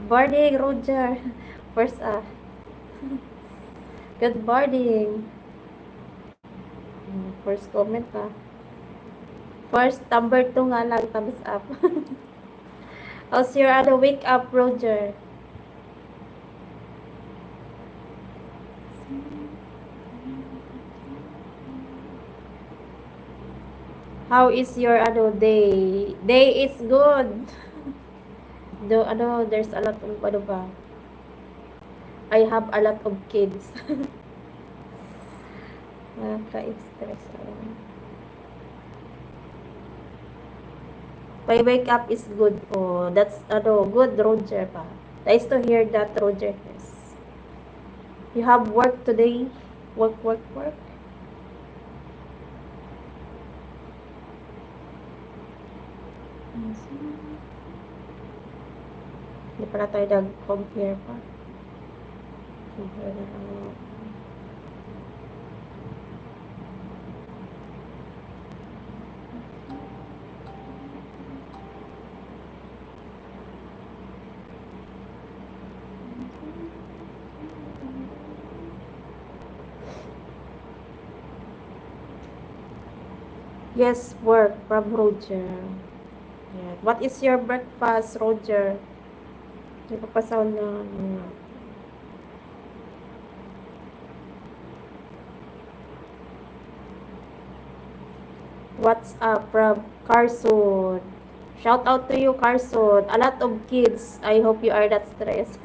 morning, Roger. First, good morning. First comment, First, number 2 nga lang, thumbs up. How's your wake up, Roger? How is your day? Day is good. There's a lot of ba? I have a lot of kids. Nakaka-stress. My wake up is good po. That's good, Roger pa. Nice to hear that, Roger. Yes. You have work today? Work. Hindi pala tayo nag-compare pa. Compare na lang. Yes, work from Roger. Yeah. What is your breakfast, Roger? Hindi pa sound na. What's up from Carson? Shout out to you, Carson. A lot of kids. I hope you are not stressed.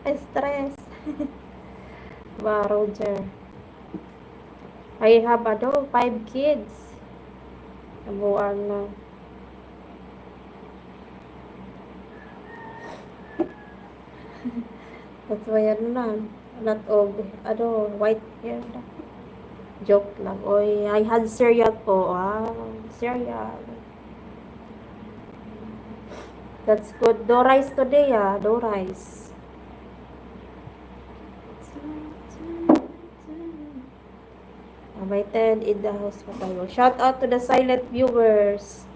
Stress. Wow, Roger. I have 5 kids. Nabuang na. That's why na. A lot of white hair na. Joke lang. Oy, I had cereal po. Cereal. That's good. No rice today, No rice. May 10 in the house pa tayo. Shout out to the silent viewers.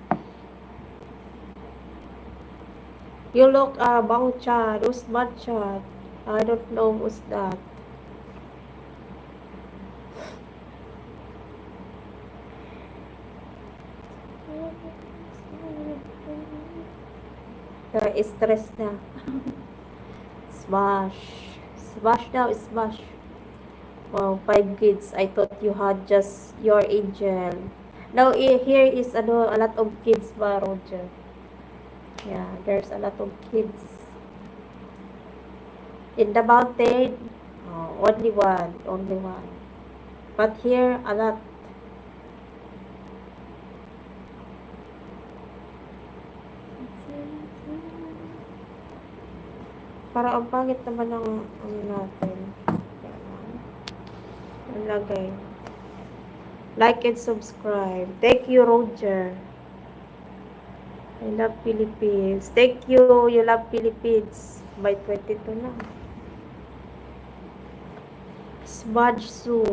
You look, Bang Chat. Who's Bang Chat? I don't know who's that. Stress na. Smash now, smash. Wow, 5 kids. I thought you had just your angel. Now, here is a lot of kids ba, Roger? Yeah, there's a lot of kids. In the mountain, only one. But here, a lot. Para ang pangit naman ng natin. Ang lagay. Like and subscribe. Thank you, Roger. I love Philippines. Thank you. You love Philippines. By 22 na. Smadsu.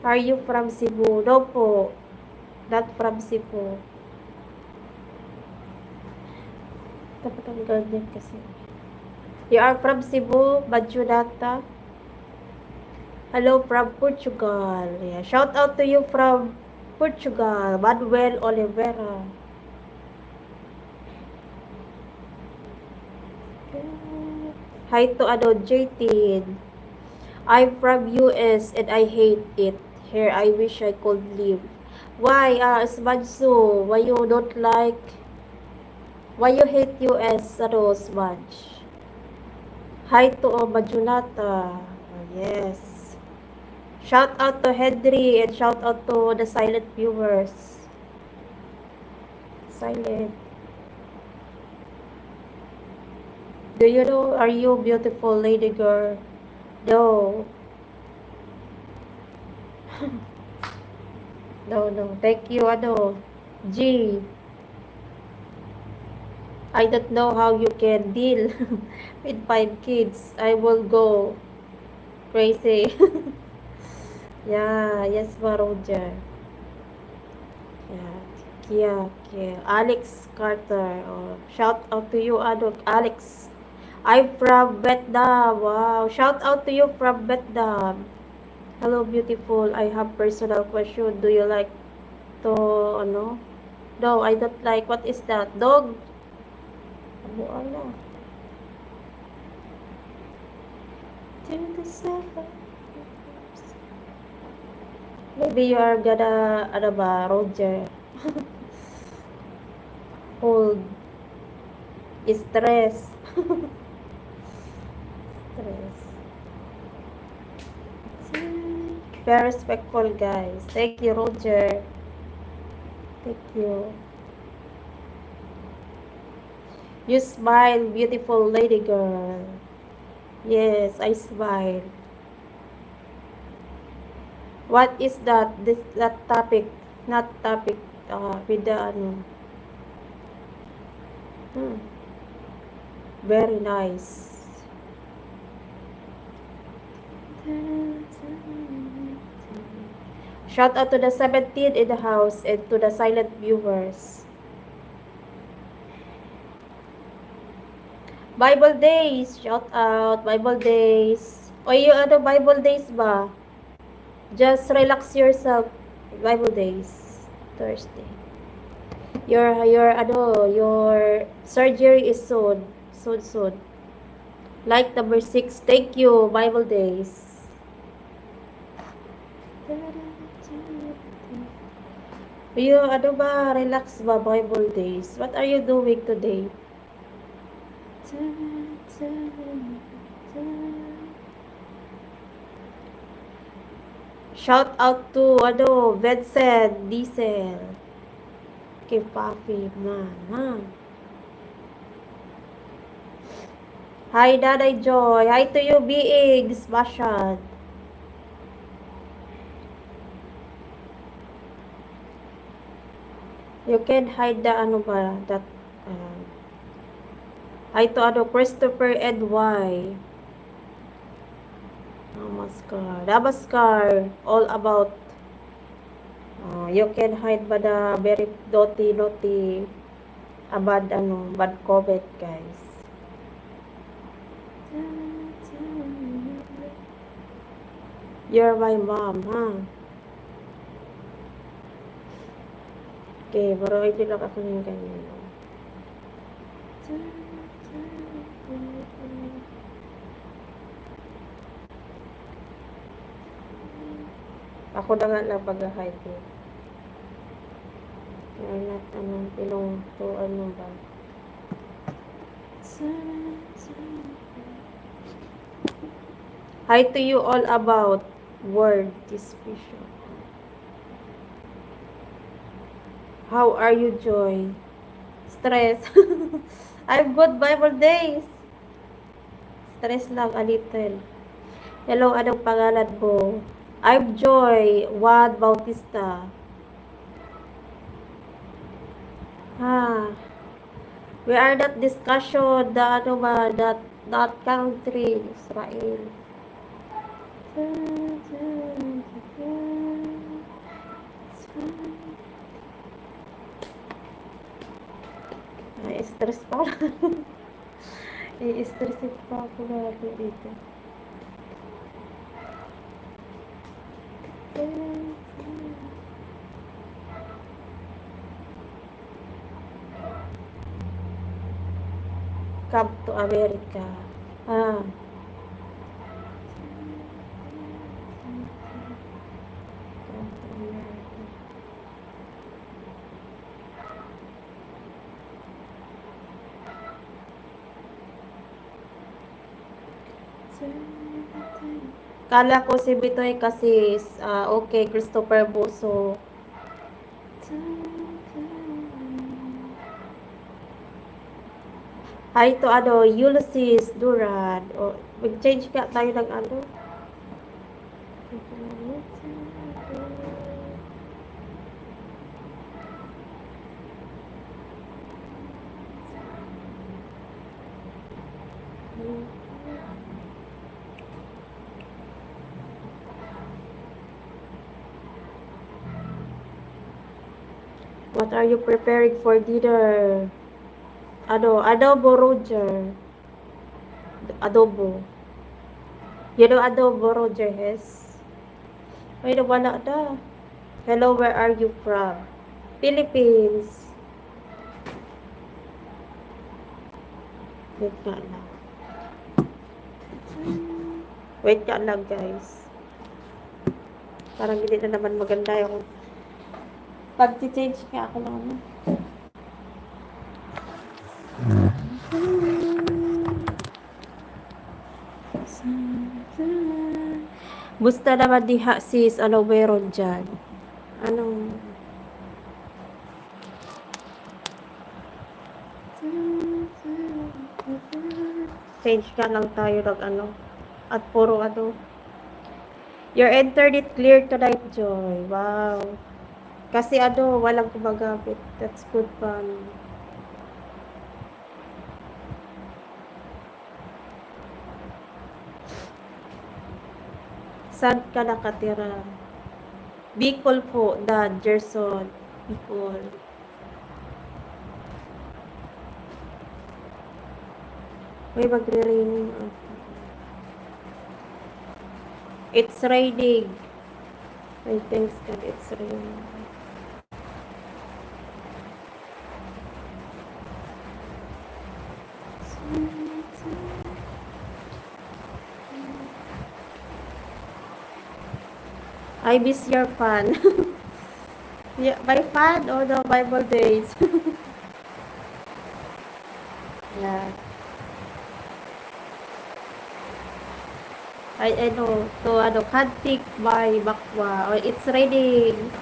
Are you from Cebu? No po. Not from Cebu. Dapat ang ganyan kasi. You are from Cebu, Bajudata. Hello from Portugal. Yeah. Shout out to you from Portugal. Manuel Oliveira. Hi to JT. I'm from US and I hate it. Here, I wish I could live. Why, Smadsu? Why you don't like? Why you hate US, Smudge? Hi to Majunata. Yes. Shout out to Henry and shout out to the silent viewers. Silent. Do you know, are you beautiful lady girl? No. No. Thank you, G. I don't know how you can deal with 5 kids. I will go crazy. Yeah, yes ba, Roger? Yeah, Alex Carter. Oh, shout out to you, Alex. I'm from Vietnam. Wow, shout out to you from Vietnam. Hello, beautiful. I have personal question. Do you like to, ano? No, I don't like. What is that? Dog? Ano, ala? Maybe you are gonna, ano ba, Roger? Hold. Stress. Stress. Very respectful, guys. Thank you, Roger. Thank you. You smile, beautiful lady girl. Yes, I smile. What is that? That topic, not topic. With the ano. Hmm. Very nice. Shout out to the 17 in the house and to the silent viewers. Bible days, shout out, Bible days. O yung ano, Bible days ba? Just relax yourself. Bible days, Thursday. Your surgery is soon. Soon. Like number 6. Thank you, Bible days. Yung ano ba, relax ba, Bible days? What are you doing today? Shout out to, Vincent Diesel. Kay Papi, man. Hi, Daday Joy. Hi to you, Bigs, Bashad. You can hide the that hi to Christopher Ed Y. Namaskar. All about you can hide ba the very naughty bad bad comment, guys. You're my mom, huh? Okay, pero ito lang ako ng ganyan. Ako na nga lang pag-hide eh. Kaya not pinong to ba. Hi to you all about word discussion. How are you, Joy? Stress. I'm good, Bible days. Stress lang a little. Hello, anong pangalan mo? I'm Joy Juan Bautista. We are not discussion that country, Israel. Stress pa. I-stress pa ako lagi dito. Come to America. Kala ko si Bitoy kasi okay, Christopher Buso. Hi to Ulysses Duran. Mag-change ka tayo ng What are you preparing for dinner? Adobo, Roger. Adobo. You know adobo, Roger, yes? Ay, nawala na. Hello, where are you from? Philippines. Wait nga lang. Wait nga lang, guys. Parang hindi na naman maganda yung pag-change nga ako lang. Musta naman diha sis, ano meron dyan? Anong... Change ka lang tayo ng ano. At puro ano. Your internet clear tonight, Joy. Wow. Kasi ano, walang gumagamit. That's good fun. Saan ka nakatira? Bicol po, Dan, Gerson. Bicol. May magre-raining. It's raining. Ay, thanks God, it's raining. I miss your fun. Yeah, my fun or the Bible days. Yeah. I know. So, Kantik by Bakwa. Oh, it's raining.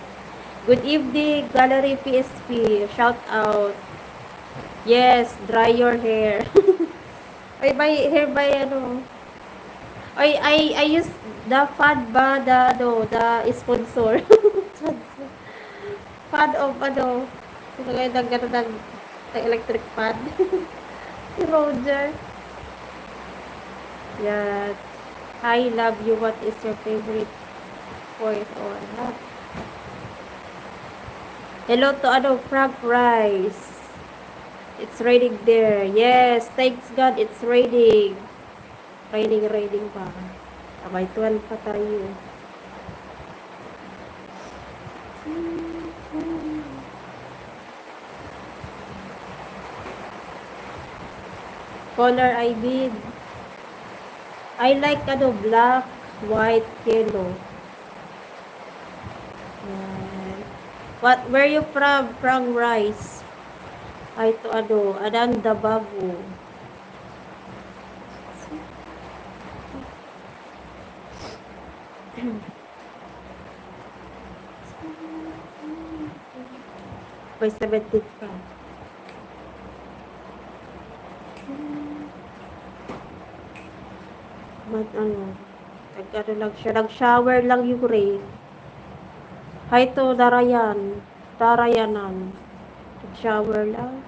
Good evening, Gallery PSP. Shout out. Yes, dry your hair. Ay, my hair by I use the fan ba, the sponsor. Fan of ngayon ng electric fan. Si Roger. Yeah. I love you. What is your favorite point or not? Hello to Frank Rice. It's raining there. Yes, thanks God it's raining. Raining pa. May 12 pa tayo. Color I bid. I like black, white, yellow. Where you from? From Rice. Ay to Ananda Babu. By 75. Lang siya. Nag-shower lang yung rain. Hi to Darayanan. Nag-shower lang.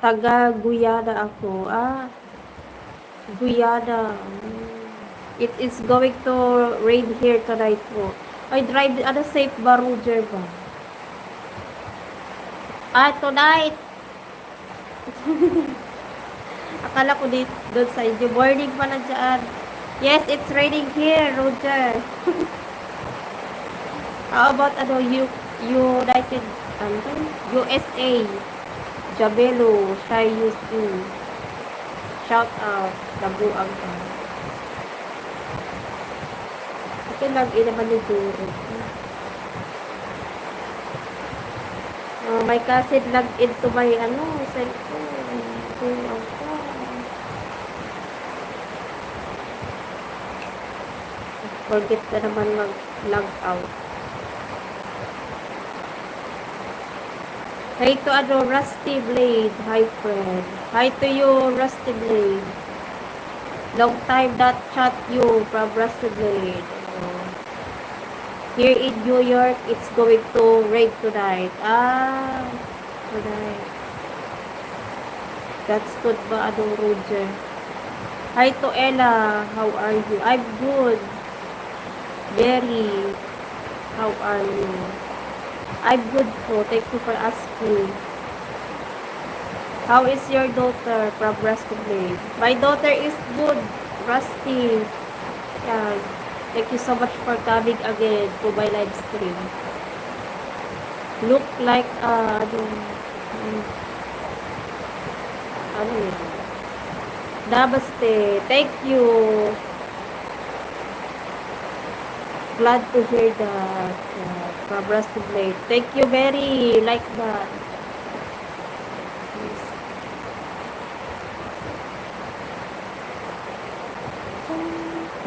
Taga Guyana ako. Guyana. It is going to rain here tonight po. I drive, safe ba, Roger ba? Tonight. Akala ko doon sa inyo. Morning pa na dyan. Yes, it's raining here, Roger. How about, United, USA. Jabelo, Shai Yusu. Shout out, Labuang ka. Lang naman ni Duro. My cousin log into my cellphone. Forget na naman mag-log out. Hi to Rusty Blade. Hi friend. Hi to you, Rusty Blade. Long time not chat you from Rusty Blade. Here in New York, it's going to rain tonight. Tonight. That's good ba, Roger? Hi to Ella. How are you? I'm good. Jerry. How are you? I'm good po. Thank you for asking. How is your daughter from Rusty Blade? My daughter is good. Rusty. Yeah. Thank you so much for coming again to my live stream. Look like, ano yun? Namaste. Thank you. Glad to hear that. From Rusty Blade. Thank you very like that. Yes.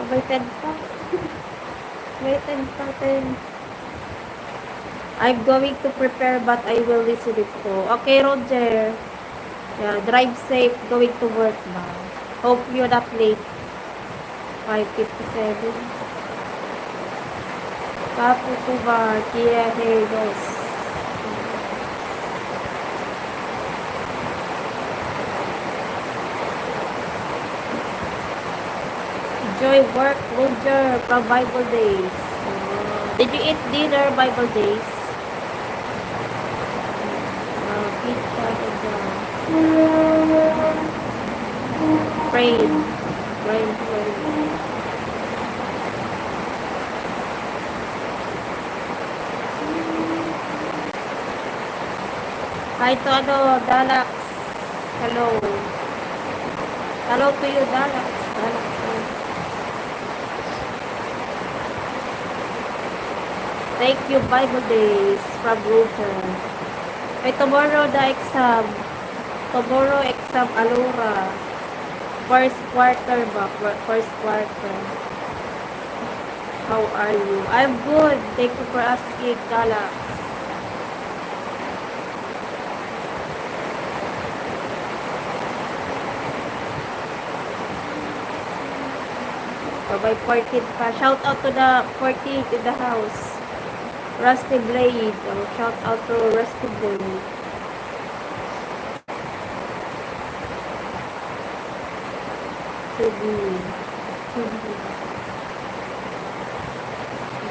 May 10 pa. May 10 pa, 10. I'm going to prepare but I will listen it po. Okay, Roger. Yeah, drive safe. Going to work ba? Hope you're not late. 5:57. Kapu Kubar. Kia Haydos. Enjoy work, Roger, from Bible Days. Did you eat dinner, Bible Days? Pizza and Pray. Hi to Dalax. Hello. Hello to you, Dalax. Thank you, Bible Days from Roger. By tomorrow, the exam. Tomorrow, exam, Alora. First quarter ba? First quarter. How are you? I'm good. Thank you for asking, Dalax. By 14 pa. Shout out to the 14 in the house. Rusty Blade. Shout out to Rusty Blade.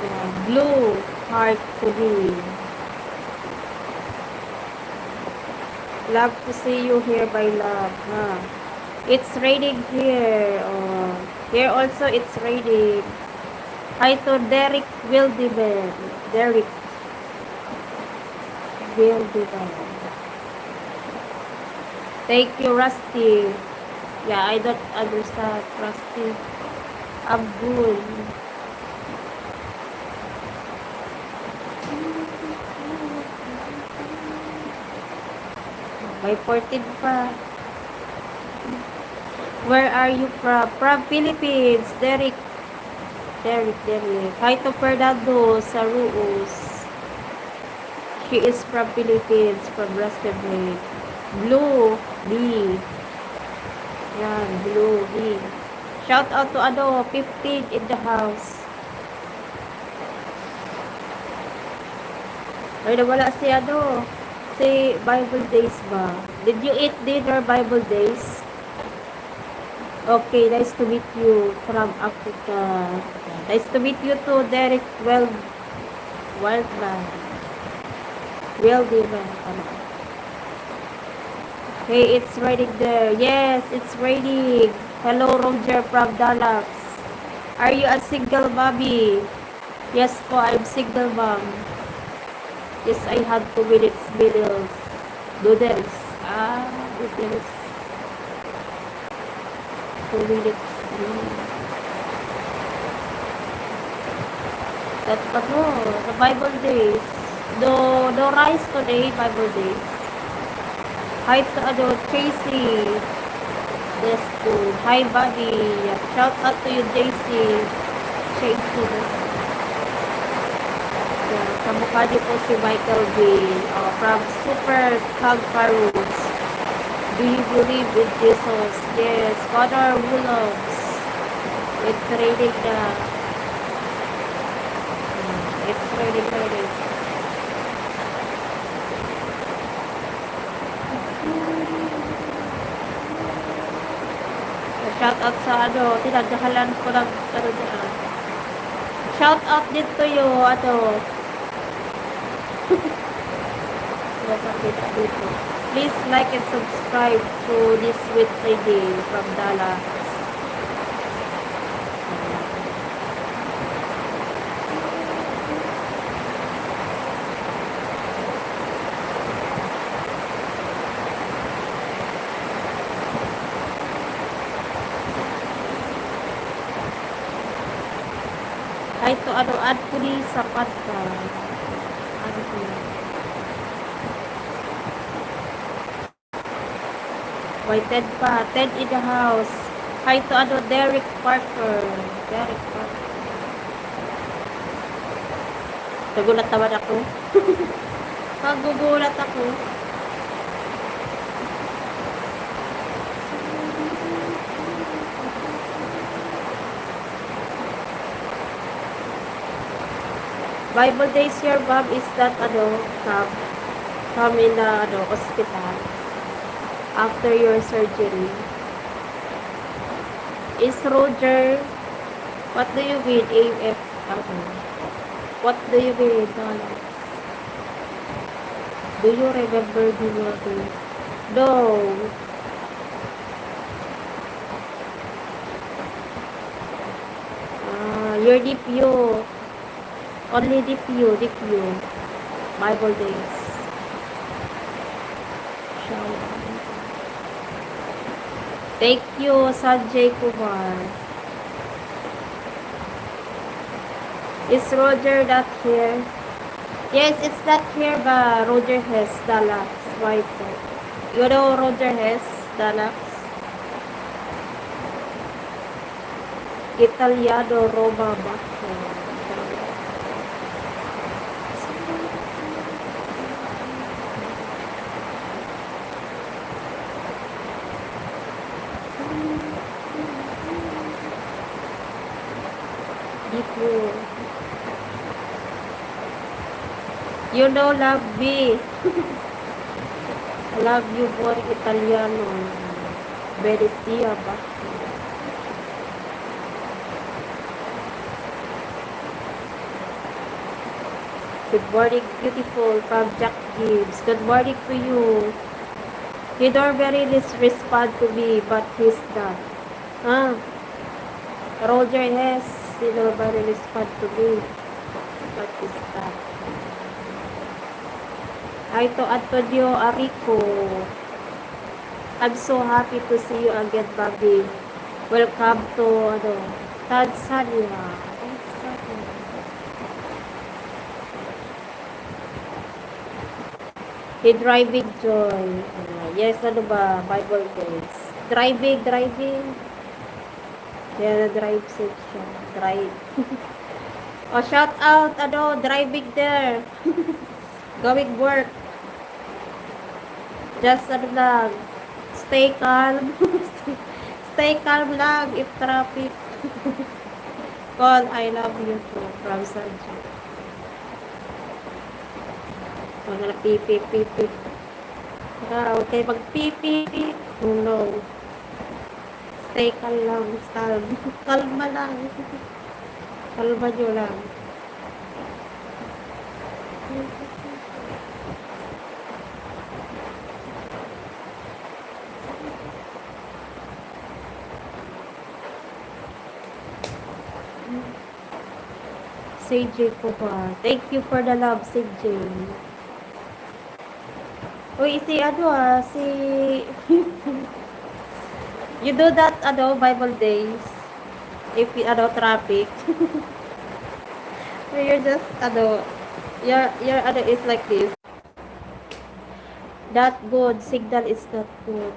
Yeah, blue heart to be. Love to see you here, my love. Huh? It's raining here. Here also it's raining. Hi to Derek Wildeman. Derek Wildeman. Thank you, Rusty. Yeah, I don't understand, Rusty. I'm good. May 14 pa. Where are you from? From Philippines. Derek. Hi to Fernando Saruos. She is from Philippines, from Rusty Blade. Blue B. Yan, Blue B. Shout out to 15 in the house. Ay, nawala si Bible Days ba? Did you eat dinner, Bible Days? Okay, nice to meet you from Africa. Nice to meet you too, Derek Wildman. Hey, it's raining there. Yes, it's raining. Hello, Roger from Dallas. Are you a single mommy? Yes po, I'm single mom. Yes, I had 2 minutes noodles. Noodles. Noodles. 2 minutes. That's the Bible Days. No rice today, Bible Days. Hi to Tracy. That's good. Hi, buddy. Shout out to you, Tracy. Tracy. Yeah, kamukha niyo po si Michael B. From Super Kangaroos. Do you believe in Jesus? Yes. Connor Willows. It's raining na. It's raining. Shout out sa ano, tinadyahalan ko lang ano dyan. Shout out din to you, ano. Nakakita dito. Please like and subscribe to this sweet lady from Dallas. Ay, to ano, add ko din sa podcast. Ano ko yan? Why Ted pa? Ted in the house. Hi to ano, Derek Parker. Derek Parker. Nagulat naman ako. Nagugulat ako. Bible days your Bob is that ano, come in the ano, hospital after your surgery. Is Roger, what do you mean AF? What do you mean, Alex? Do you remember the water? No. Your DPU. Only DPU. Bible days. Thank you, Sanjay Kumar. Is Roger not here? Yes, it's not here, but Roger Hess, Dallas. Right. You know Roger Hess, Dallas? Italiano, Roma, Baco. You know, love me. I love you, boy, Italiano. Beresia ba? Good morning, beautiful, from Jack Gibbs. Good morning to you. He normally respond to me, but he's not. Roger Hess, he normally respond to me, but he's not. Hi to Antonio Arico. I'm so happy to see you again, Bobby. Welcome to Tanzania. He driving joy. Yes, ano ba? Bible days. Driving. Yeah, drive section. Drive. Oh, shout out, driving there. Going work. Just lang. Stay calm. Stay calm lang if traffic. Call, I love you too. From Sanjay. Mga pipi. Okay, mag-pipi. Oh no. Stay calm lang. Kalma lang. Kalma nyo lang. CJ po ba? Thank you for the love, CJ. Uy, si you do that, Bible days. If, traffic. You're just, your, is like this. Not good. Signal is not good.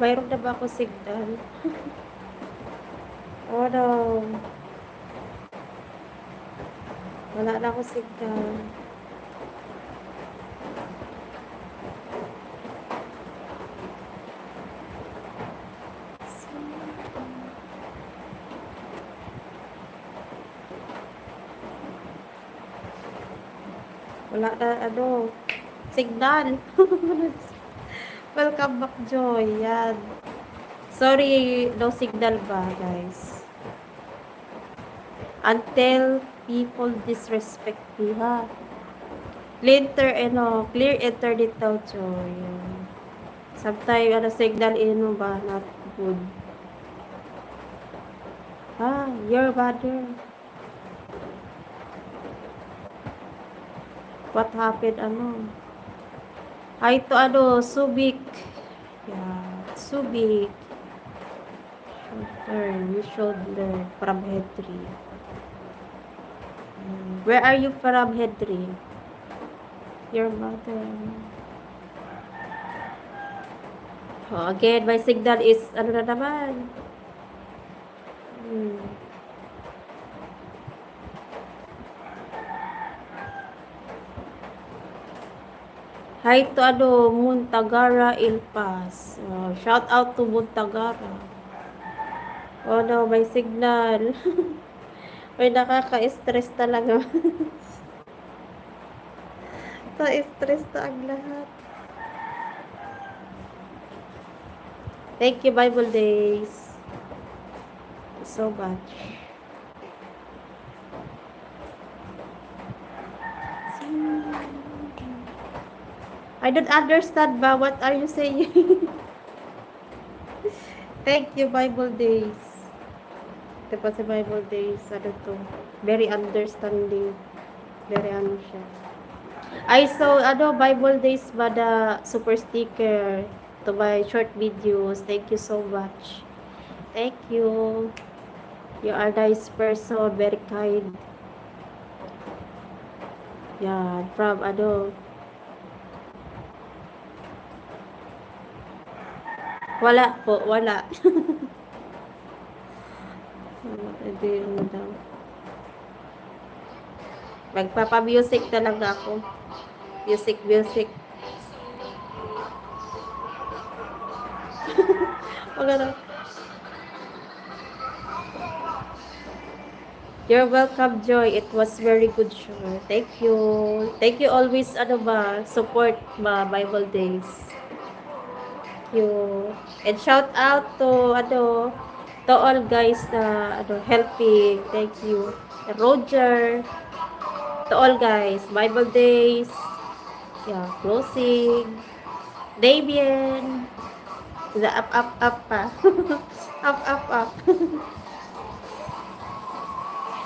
Mayroon na ba ako signal? Oh no. Wala na ako signal. Wala na, signal. Welcome back, Joy. Yan. Sorry, no signal ba, guys? Until people disrespect me, ha? Clear internet daw, Joy. Sometimes, signal, ba, not good. Your mother. What happened, Hi to, Subic. Yeah, Subic. You should learn from Hedri. Where are you from, Hedri? Your mother. Again, my signal is, na naman? Hi to, Muntagara Ilpas. Shout out to Muntagara. Oh no, may signal. May nakaka-stress talaga. Stress na ang lahat. Thank you, Bible Days. Thank you so much. I don't understand ba? What are you saying? Thank you, Bible Days. Ito pa si Bible Days. To? Very understanding. Very siya. I saw, Bible Days ba the super sticker to my short videos. Thank you so much. Thank you. You are nice person. Very kind. Yan. From, Wala po. Wala. Hindi mo daw. Magpapa-music talaga ako. Music. Wala na. You're welcome, Joy. It was very good show. Thank you. Thank you always, support Bible Days. Thank you. And shout out to, to all guys na, helping. Thank you. Roger. To all guys. Bible Days. Yeah, closing. Damien. The up pa. up.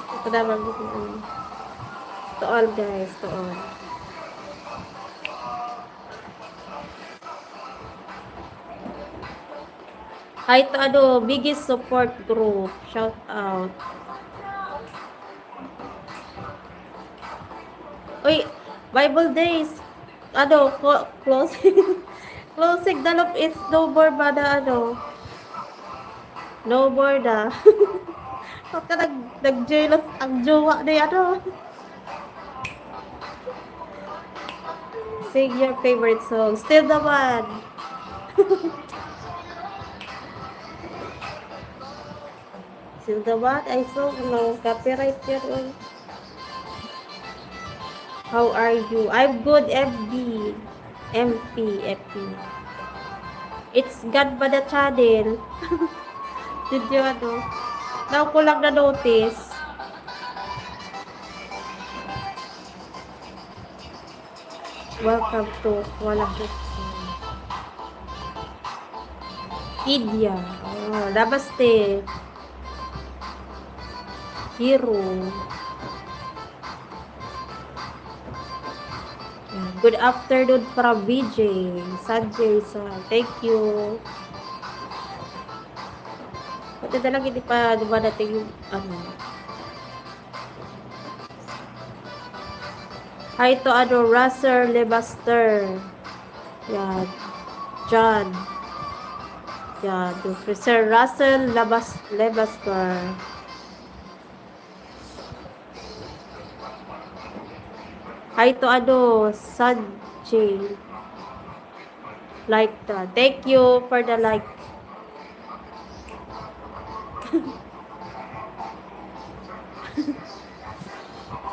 Ito naman to all guys, to all. Hi to biggest support group. Shout out. Uy, Bible Days. Closing. Closing dalop is no more ba na No more na. Ka nag-jealous ang jowa na yan, Sing your favorite song. Still the one. Still the one. I saw, copyright yun. How are you? I'm good, MP. It's God ba the channel? Did you, Now ko lang na-notice. Welcome to Walang Idya. Namaste. Hero. Good afternoon from VJ. Sanjay. Thank you. Pati talaga hindi pa dumadating yung Hi to Russell Lebaster. Yan. John. Yan. Sir Russell Lebaster. Hi to Sanjay. Like that. Thank you for the like.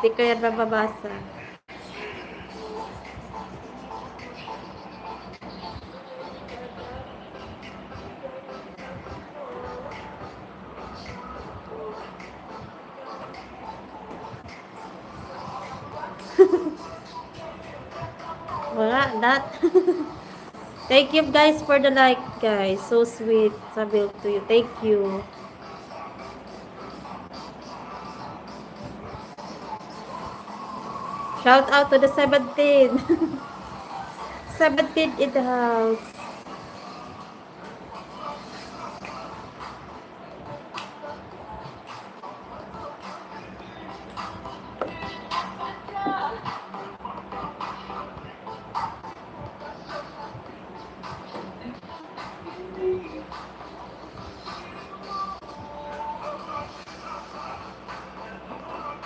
Hindi ko yan mababasa. Wala, not. Thank you guys for the like, guys. So sweet. Sabi to you. Thank you. Shout out to the 17. 17 in the house.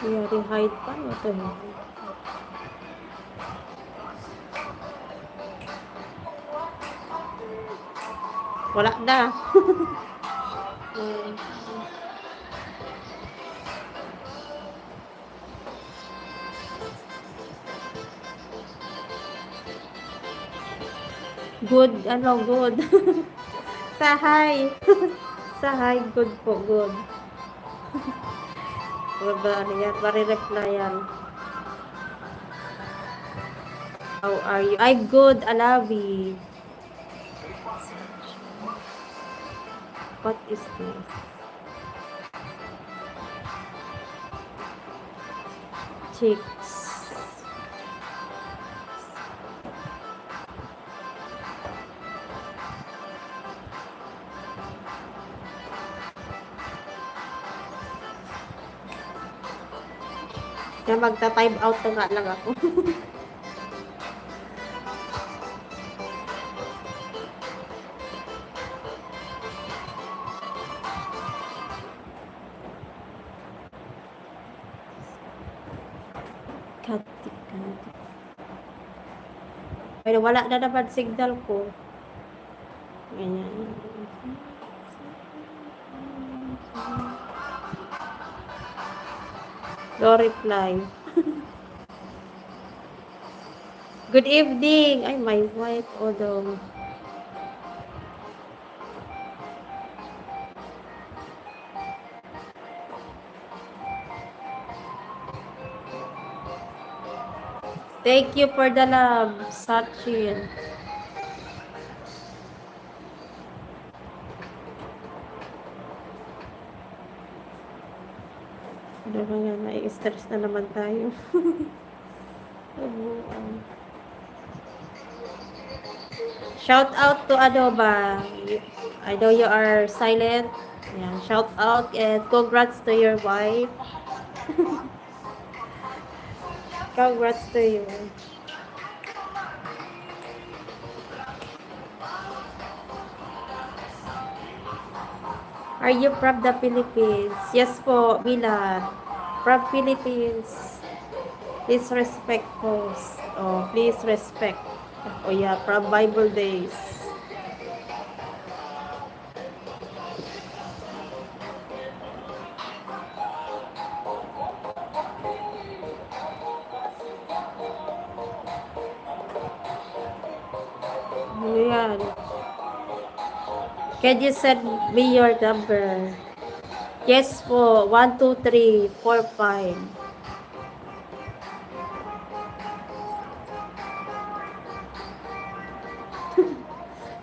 Yari hide pa. Ito. Wala na. Good, ano, good. Sahay. Sahay, good po, good. Ano yan, pare-replyan. How are you? I'm good, Alavi. What is this? Chicks. Kaya magta-time out na nga lang ako. Kati. Pero wala na naman signal ko. Ganyan. No reply. Good evening. Ay, my wife. Although. Thank you for the love, Sachin. Ano ba nga, nai-stress na naman tayo. Shout out to ano ba? I know you are silent. Yeah, shout out and congrats to your wife. Congrats to you. Are you from the Philippines? Yes po, Milan. From Philippines. Please respect host. Oh, please respect. Oh yeah, from Bible days. Ayan. Can you send me your number? Yes po, 1, 2, 3, 4, 5.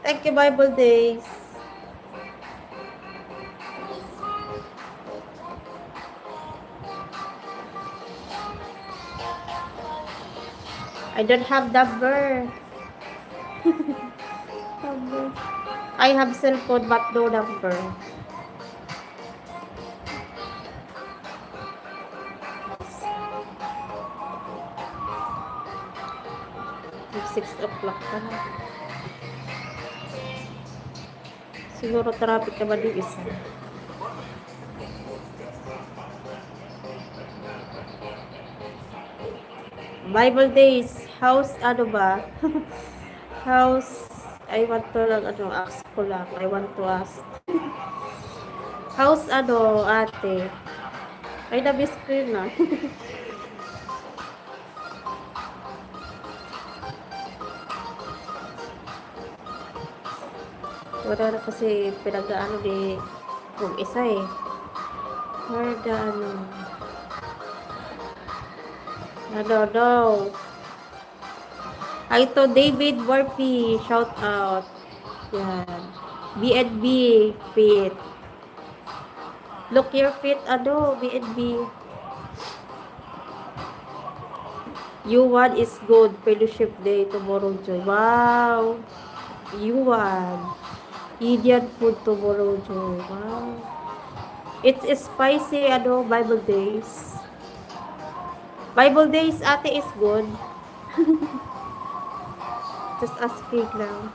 Thank you, Bible days. I don't have number. I have cell phone but no number. It's 6 o'clock pa na. Siguro traffic naman yung isa. Bible days. House, ano ba? House, I want to lang, ask ko lang. I want to ask. House, ate? Ay, na-miss ko yun, ah. Wala na kasi pinag-ano di kung isa eh. Where the Hi to David Warpy. Shout out. Yan. B&B Fit. Look your fit. Ano? B&B. U1 is good. Fellowship Day tomorrow, Joy. Wow. U1. Indian food tomorrow, Joy. Wow. It's spicy, ano, Bible Days. Bible Days, ate, is good. Just asking lang.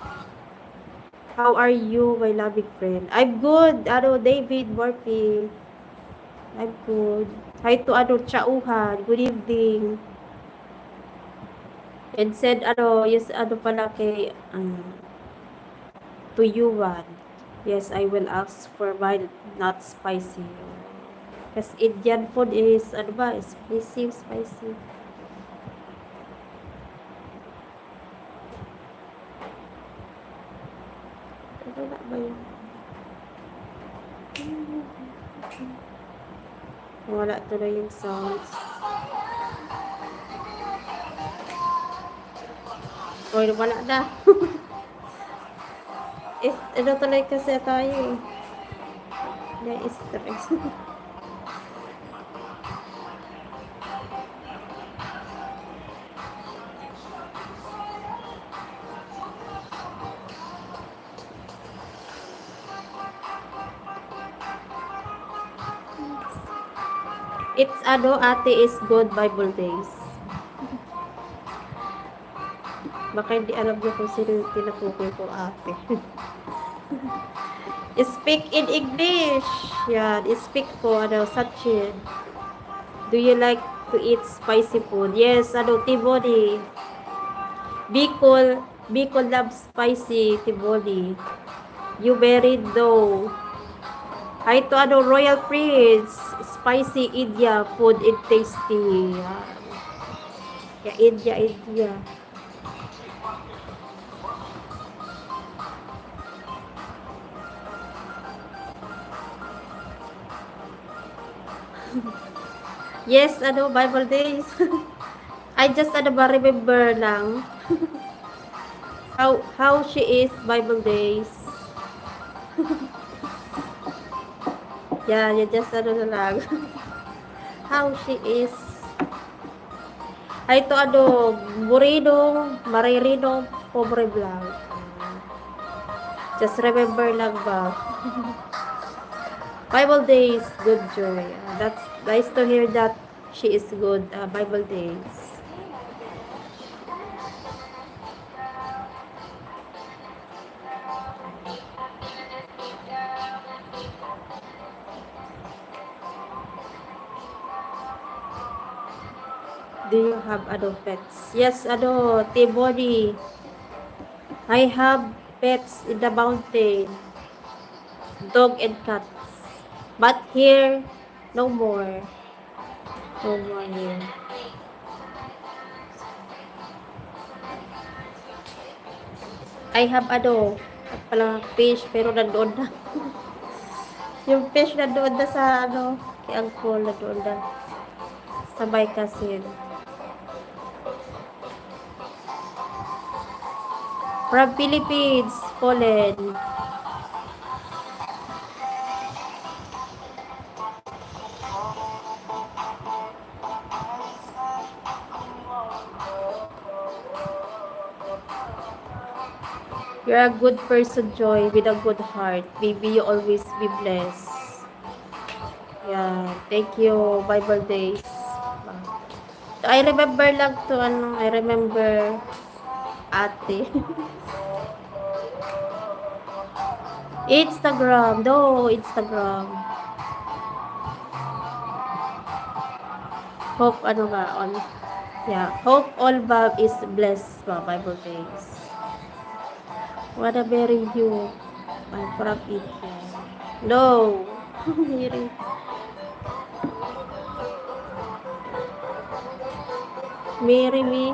How are you, my loving friend? I'm good. Ano, David Murphy. I'm good. Hi to, ano, Chauhan. Good evening. And said, ano, yes, ano pala kay, to you one. Yes, I will ask for mild, not spicy. Because Indian food is, ano ba, spicy, spicy. Wala ba yun? Wala tuloy yung sounds. O, wala na. Ano tuloy kasi tayo eh. Na-stress. It's ano, ate is good Bible days. Baka hindi alam niyo kung sino yung tinutukoy ko, ate. Speak in English. Yan, speak po, ano, Sachin. Do you like to eat spicy food? Yes, ano, Tiboli. Bicol loves spicy, Tiboli. You very though. Hi to, ano, Royal Prince. Spicy India food and tasty. Yeah, India. Yes, ano, Bible days. I just, ano ba, remember lang. How she is Bible days. Yeah, you just, ano na lang. How she is. Ay, ito, ano, Maririno, Pobre Blanc. Just remember lang ba. Bible days, good joy. That's nice to hear that she is good. Bible days. Do you have pets? Yes, T-body. I have pets in the mountain. Dog and cats. But here, no more. No more here. I have pala fish pero nandoon na. Yung fish nandoon na sa kay Uncle nandoon na. Sabay kasi. From Philippines, Poland. You're a good person, Joy, with a good heart. Baby, you always be blessed. Yeah, thank you, Bible days. I remember lang to, I remember ate. Instagram, no, Instagram. Hope, yeah, hope all Bob is blessed, Bible days. Wanna marry you. I'm from India. No. Mary. Marry me.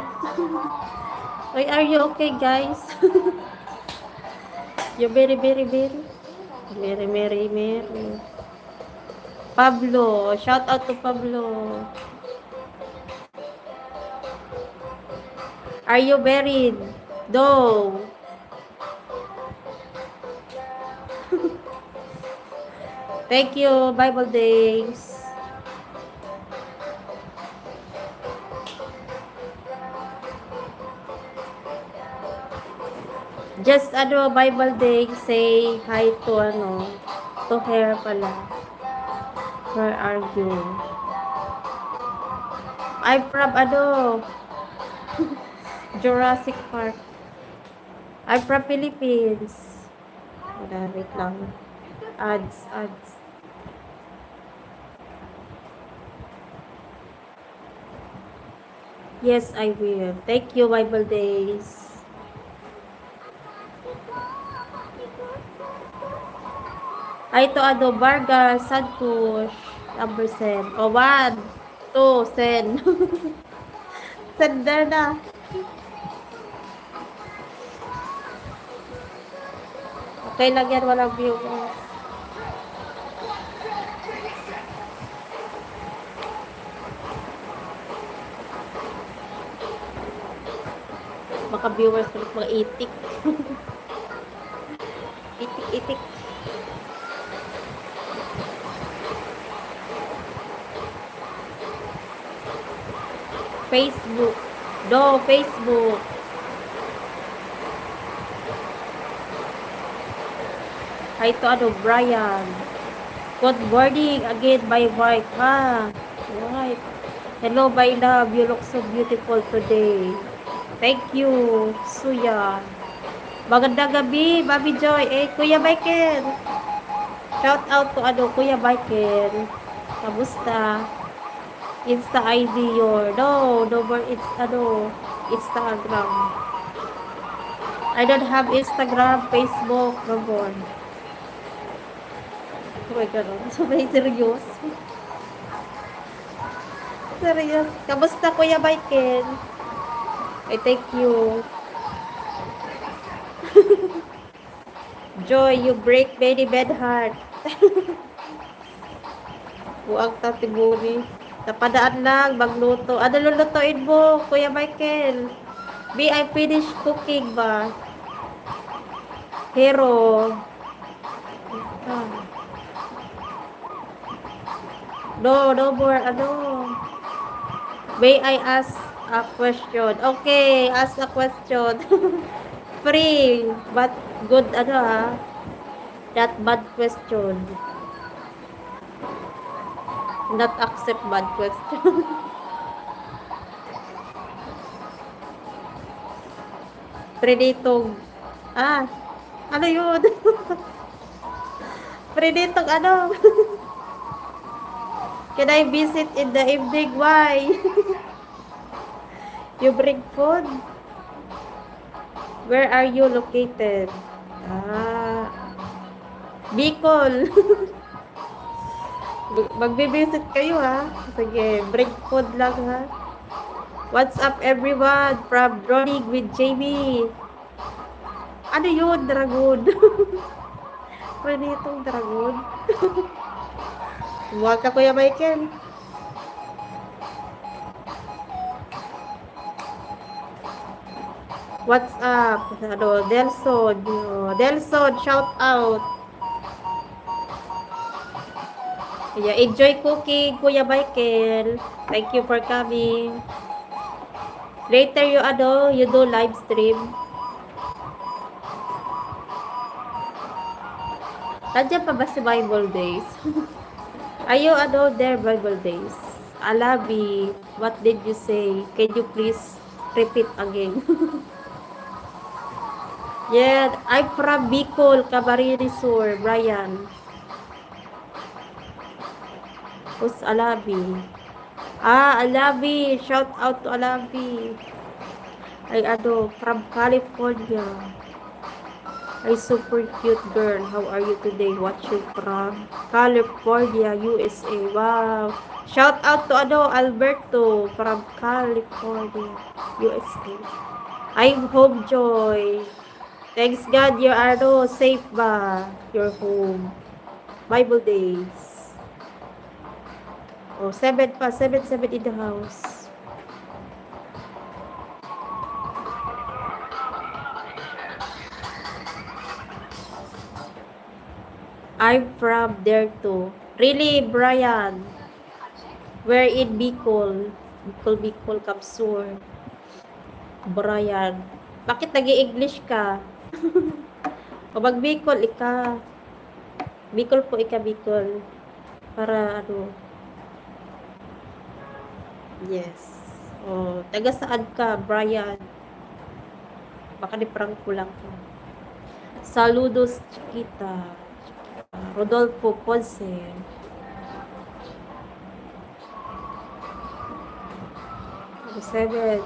Why are you okay, guys? You very. Mary. Pablo. Shout out to Pablo. Are you married? No. Thank you, Bible Days. Just Bible Day, say hi to to her pala. Where are you? I'm from Jurassic Park. I'm from Philippines. Wait lang. Ads. Yes, I will. Thank you, Bible Days. Ay, ito Vargas, Santos, number 10. O, 1, 2, send. Sender na. Okay lang yan, walang viewers. Baka viewers ulit mga itik. Itik. Facebook. Facebook. Hi to Brian. Good morning again, my wife. Wife. Hello, my love. You look so beautiful today. Thank you, Suya. Magandang gabi, Bobby Joy. Kuya Michael. Shout out to Kuya Michael. Kamusta? Insta ID your. No more Instagram. I don't have Instagram, Facebook, no more. Oh my God, sobrang serious. Serious. Kamusta, Kuya Michael? Thank you. Joy, you break many bad heart. Buang tatiburi. Napadaan lang, magluto. Ano lulutuin mo, Kuya Michael? I finished cooking ba? Hero. No more, May I ask a question? Okay, ask a question. Free, but good, not bad question. Not accept bad question. Preditong, ano yun? Preditong Can I visit in the evening? Why? You bring food? Where are you located? Bicol. Magbe-visit kayo Sige, bring food lang What's up everyone from Running with Jamie? Ano yun, dragon? Prenitong dragon? Huwag ka, Kuya Michael. What's up? Delson, shout out. Yeah, enjoy cooking, Kuya Michael. Thank you for coming. Later you do live stream. Nandiyan pa ba si Bible Days? Ayo there Bible Days. Alabi, what did you say? Can you please repeat again? Yeah, I'm from Bicol, Camarines Sur, Brian. Who's Alabi? Alabi, shout out to Alabi. Ay from California. Ay, super cute girl. How are you today? Watching from California, USA. Wow. Shout out to Alberto from California, USA. I'm home, Joy. Thanks God you are safe ba? Your home. Bible Days. 7 in the house. I'm from there too. Really, Brian? Where in Bicol? Bicol, Kapsur. Brian. Bakit nag-i-English ka? O mag-Bicol, ika. Bicol po, ika Bicol. Para ano. Yes. O, taga saan ka, Brian? Baka ni-prank ko lang. Saludos, Chiquita. Rodolfo Ponce. Seven.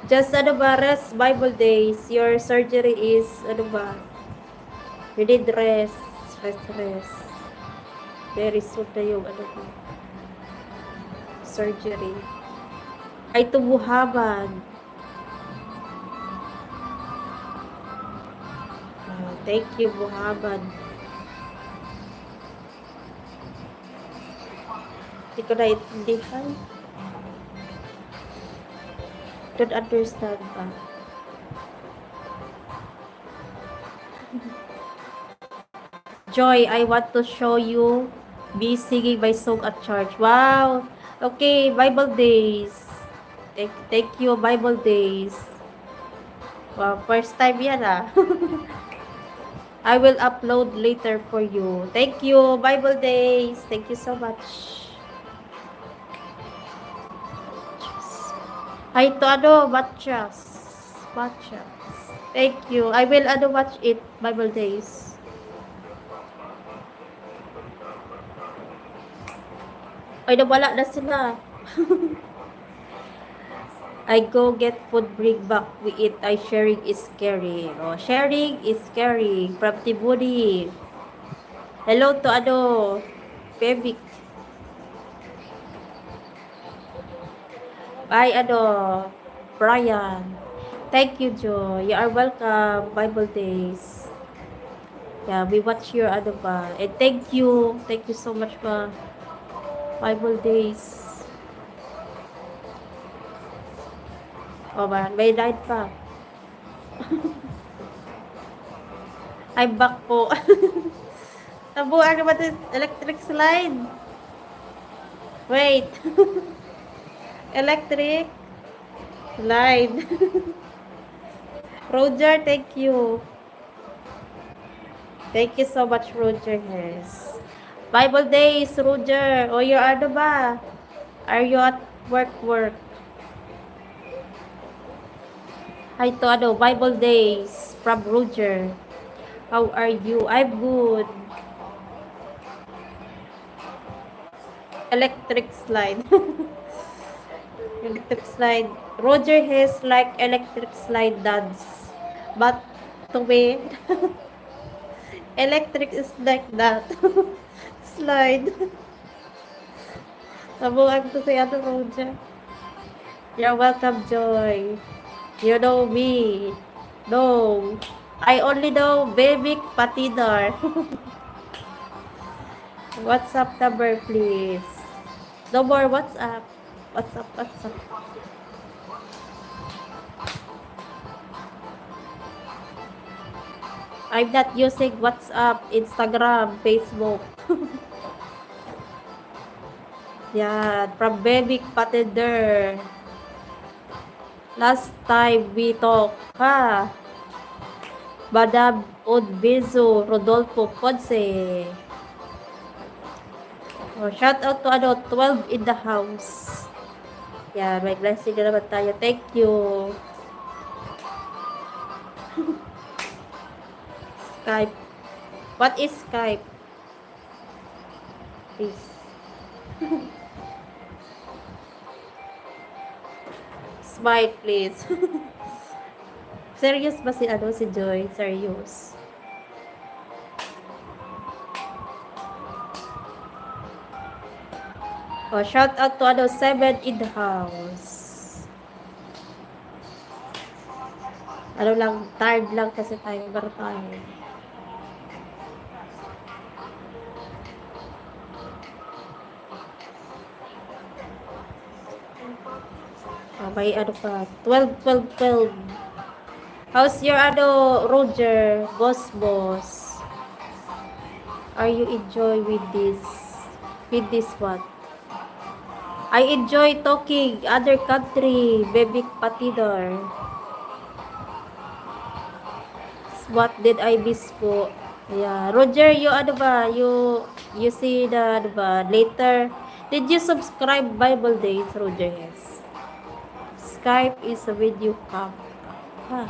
Just ano ba, rest Bible days. Your surgery is, ano ba? You need rest. Rest. Very soon na yung, ano ba? Surgery. Ay tumuhaban. Thank you, Muhammad. Hindi ko naiintindihan. Don't understand ba? Joy, I want to show you me singing my song at church. Wow! Okay, Bible days. Thank you, Bible days. Wow, first time yan ah. I will upload later for you. Thank you, Bible days. Thank you so much. Ay, ito ano, matchas. Thank you. I will watch it, Bible days. Ay, nawala na sila. I go get food, bring back, we eat. I sharing is caring. Oh, sharing is caring. From Tibudi. Hello to ano, Pevic. Bye, ano, Brian. Thank you, Joy. You are welcome, Bible days. Yeah, we watch your ano ba. And thank you. Thank you so much ba. Bible days. Oh man, may light pa. I'm back po. Nabuhan naman ito electric slide. Wait. Electric slide. Roger, thank you. Thank you so much, Roger. Yes. Bible days, Roger. O, you ano ba? Are you at work? Hi to ano, Bible days from Roger. How are you? I'm good. Electric slide. Electric slide. Roger has like electric slide dance. But to me, electric is like that. Slide. Nabuhan ko si ano, Roger. You're welcome, Joy. You know me. No. I only know Bebik Patidar. WhatsApp number, please. No more WhatsApp. WhatsApp. I'm not using WhatsApp, Instagram, Facebook. Yeah, from Bebik Patidar. Last time we talked, ha? Madam Odvizo Rodolfo Ponce. Oh, shout out to ano, 12 in the house. Yeah, may blessing na naman tayo. Thank you. Skype. What is Skype? Please. Smile, please. Serious ba si ano, si Joy? Serious. Oh, shout out to ano, 7 in the house. Ano lang, tired lang kasi tayo. Pero tayo. Oh, may ano pa. 12. How's your ano, Roger? Boss. are you enjoy with this? With this what? I enjoy talking other country, baby patidor. What did I miss po? Yeah, Roger, you ano ba? You see the ano ba? Later, did you subscribe Bible Days, Roger? Yes. Skype is a video cam. Ah,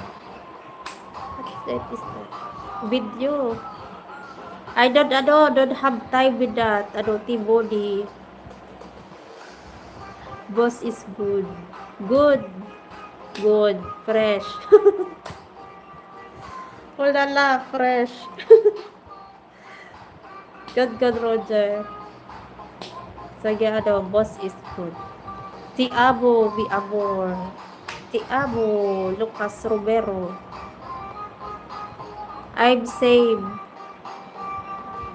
what is that? Video. I don't have time with that. Ano, T-body. Boss is good. Good. Good. Fresh. Wala la, fresh. Good, Roger. Sige, ano, boss is good. Ti amo, mi amor. Ti amo, Lucas Romero. I'm same.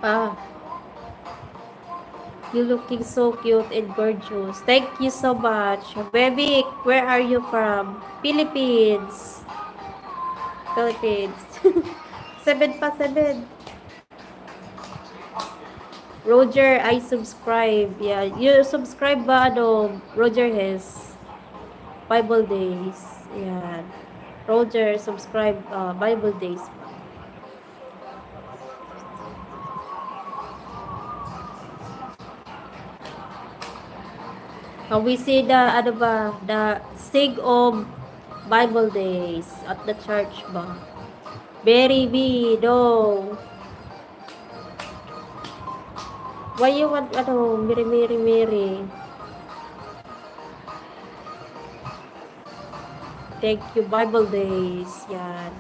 Ah, you looking so cute and gorgeous. Thank you so much. Baby, where are you from? Philippines. Philippines. 7 pa, 7. Roger, I subscribe. Yeah, you subscribe ba, ano, Roger has Bible Days. Yeah. Roger, subscribe Bible Days. We see the, ano ba, the sig of Bible Days at the church ba? Very no. Why you want, ano, Miri? Thank you, Bible Days. Yan.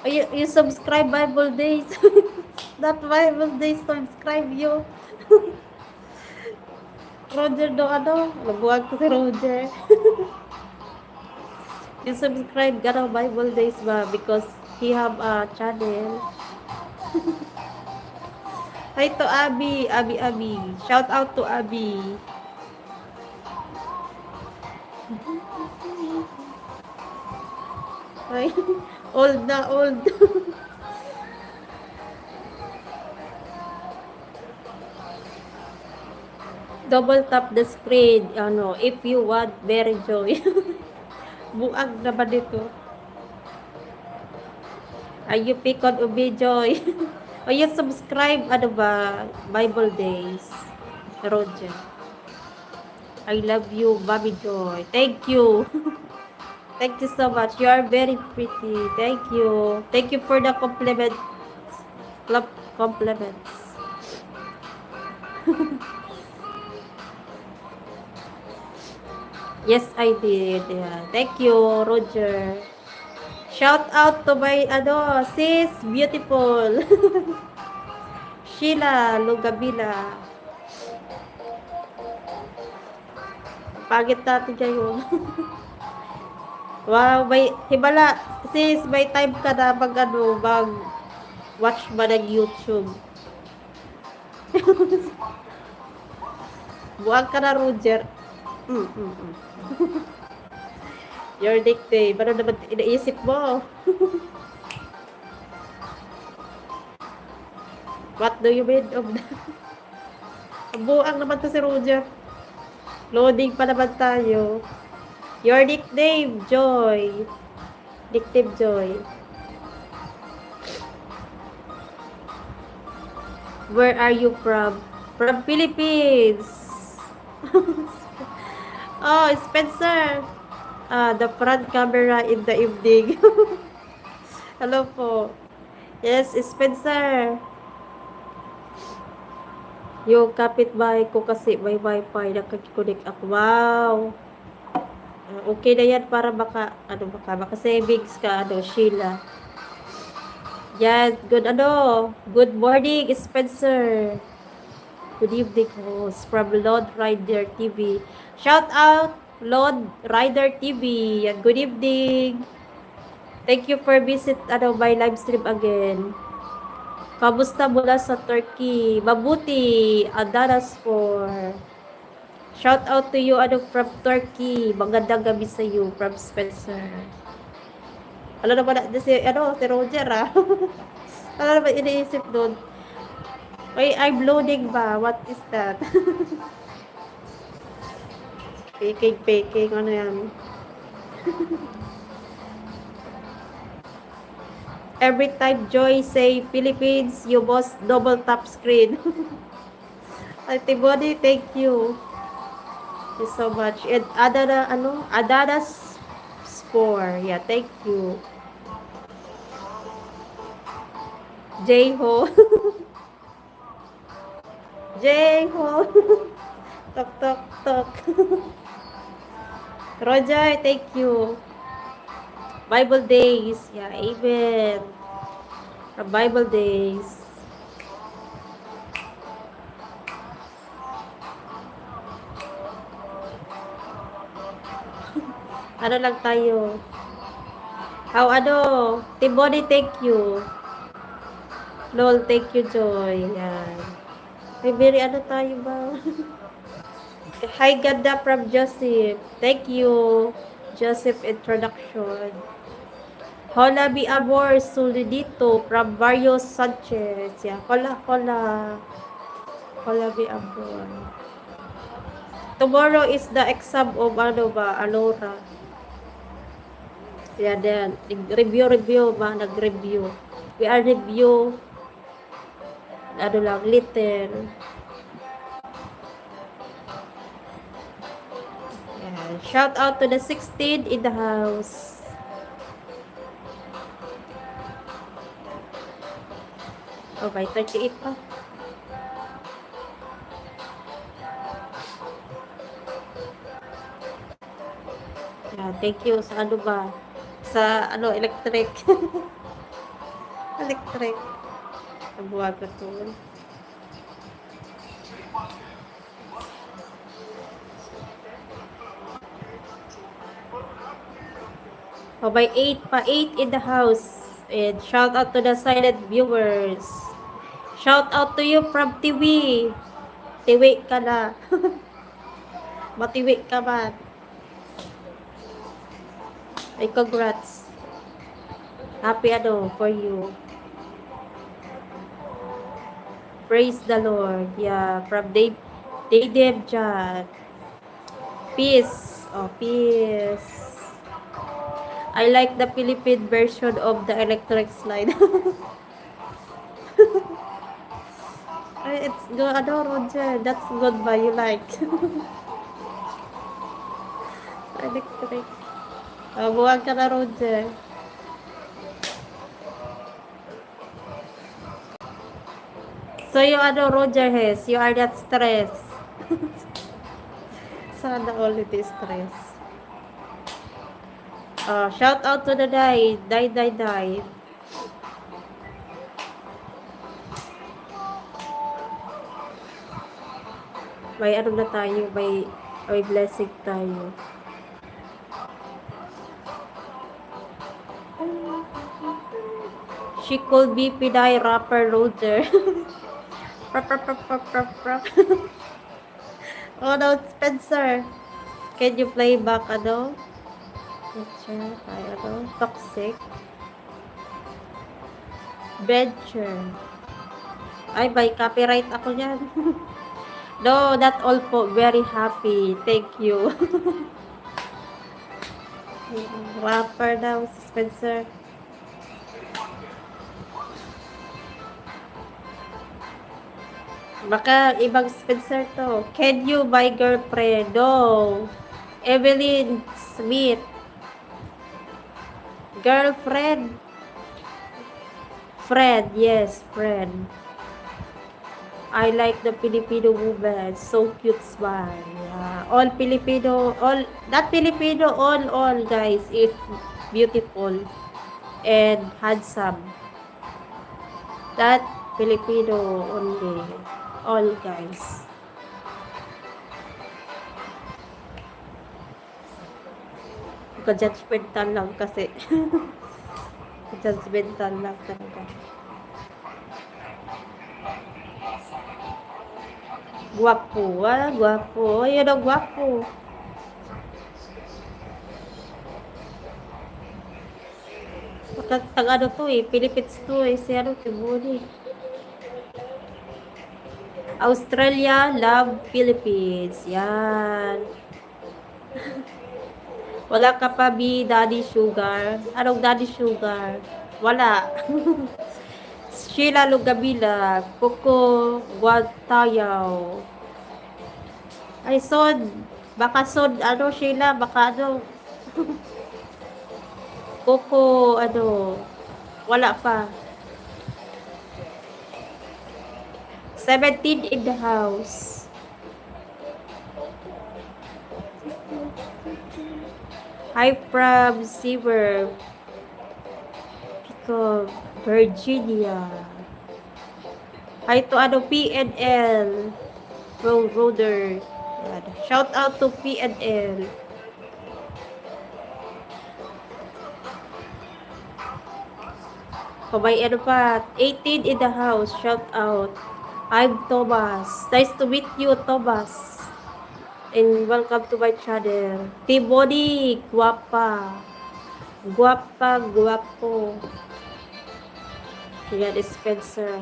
Oh, you subscribe Bible Days. That Bible Days, subscribe you. Roger do, ano? Nabuwag ko si Roger. You subscribe Gano Bible Days ba? Because he have a channel. Hi to Abby. Shout out to Abby. Ay, old na, old. Double tap the screen, ano, if you want very joy. Buag na ba dito? Ay, you pick on Ubi Joy. O, you subscribe, ano ba, Bible Days. Roger. I love you, Bobby Joy. Thank you. Thank you so much. You are very pretty. Thank you. Thank you for the compliments. Compliments. Yes, I did. Yeah. Thank you, Roger. Shout out to my, ano, sis, beautiful. Sheila Lugabila. Pagit natin kayo. Wow, may, hibala, sis, may time ka na mag, ano, mag watch ba ng YouTube? Buwag ka na, Roger. Your nickname. Ano naman inaisip mo? What do you mean of that? Buang naman to si Roger. Loading pa naman tayo. Your nickname, Joy. Nickname, Joy. Where are you from? From Philippines. Oh, Spencer. The front camera in the evening. Hello po. Yes, Spencer. Yung kapitbahay ko kasi may wifi, nakakikonek ako. Wow. Okay na yan para baka savings ka, ano, Sheila. Yes, good, ano, good morning, Spencer. Good evening, host from Lord Rider TV. Shout out, Lord Rider TV. Yan, good evening. Thank you for visit, ano, my live stream again. Kamusta mula sa Turkey? Mabuti. Adalas for. Shout out to you, ano, from Turkey. Magandang gabi sa you, from Spencer. Ano naman, si Roger, ah. Ano naman iniisip doon? Wait, I'm loading ba? What is that? Peking. Ano yan? Every time Joy say Philippines, you boss double tap screen. Antibody, thank you. Thank you so much. And Adada Spore. Yeah, thank you. J-Ho. J-Ho. Tok, tok, tok. Roger, thank you. Bible days. Yeah, amen. Bible days. Ano lang tayo? How Tibody, thank you. Lol, thank you, Joy. Yan. May very tayo ba? Hi, ganda from Joseph. Thank you. Joseph introduction. Hola, mi amor, solidito from Mario Sanchez. Yeah, hola. Hola, mi amor. Tomorrow is the exam of Alora. Yeah, then, review ba? Nag-review. We are review, little. Yeah. Shout out to the 16 in the house. Okay, 38 pa. Yeah, thank you sa ba? Sa electric. Electric. Nabuwag ko to. Oh, by 8 pa. 8 in the house. And shout out to the silent viewers. Shout out to you from TV. Tiwi ka na. Matiwi ka man. Ay, congrats. Happy for you. Praise the Lord. Yeah, from Dave John. Peace. Oh, peace. I like the Philippine version of the electric slide. It's good. Roger. That's good ba? You like? Electric. Buwag ka na, Roger. So, you Roger Hess, you are not stressed. Sana all it is stress. Shout out to the die. May na tayo, may blessing tayo. She could be Pinay rapper Roger. Oh no, Spencer. Can you play back Toxic. Venture. Ay, by copyright ako yan. No, that all po. Very happy. Thank you. Rapper daw si Spencer. Baka ibang Spencer to. Can you buy girlfriend? No. Evelyn Smith. Girlfriend. Friend, yes, friend. I like the Filipino woman. So cute smile. Yeah. All Filipino, not Filipino, all guys is beautiful and handsome. That Filipino only. All guys. Judgmental lang kasi. Judgmental lang talaga. Guwapo. Guwapo. Ayun ang guwapo. Tag to Philippines to si Tibuli. Australia, love Philippines. Yan. Wala ka pa, B, Daddy Sugar. Anong Daddy Sugar? Wala. Sheila Lugabila, Coco Guatayaw. Ay, Sod. Baka Sod, ano, Sheila, baka ano. Coco, ano. Wala pa. 17 in the house. Hi from Seaver, Pico, Virginia. Hi to ano, PNL, Roder. Shout out to PNL. Oh, may ano pa, 18 in the house, shout out. I'm Thomas. Nice to meet you, Thomas. And welcome to my channel. T-Body, guwapa. Guwapa, guwapo. Yan, Spencer.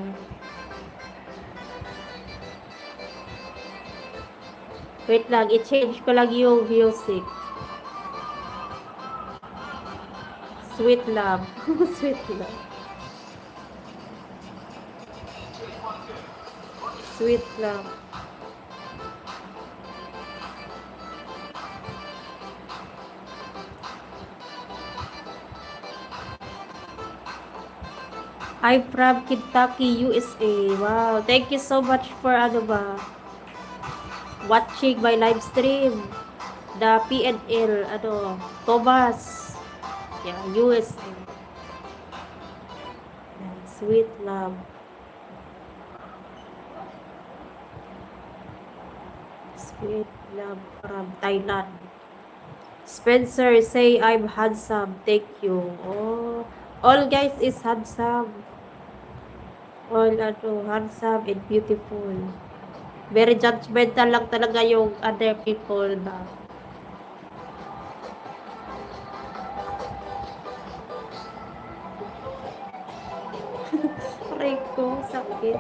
Wait lang, i-change ko lang yung music. Sweet love. Sweet love. Sweet love. I'm from Kentucky, USA. Wow, thank you so much for ano ba, watching my live stream. The PNL, ano, Thomas. Yeah, USA. Sweet love. Sweet love from Thailand. Spencer, say I'm handsome. Thank you. Oh, all guys is handsome. All ano, handsome and beautiful. Very judgmental lang talaga yung other people ba. Aray ko, sakit.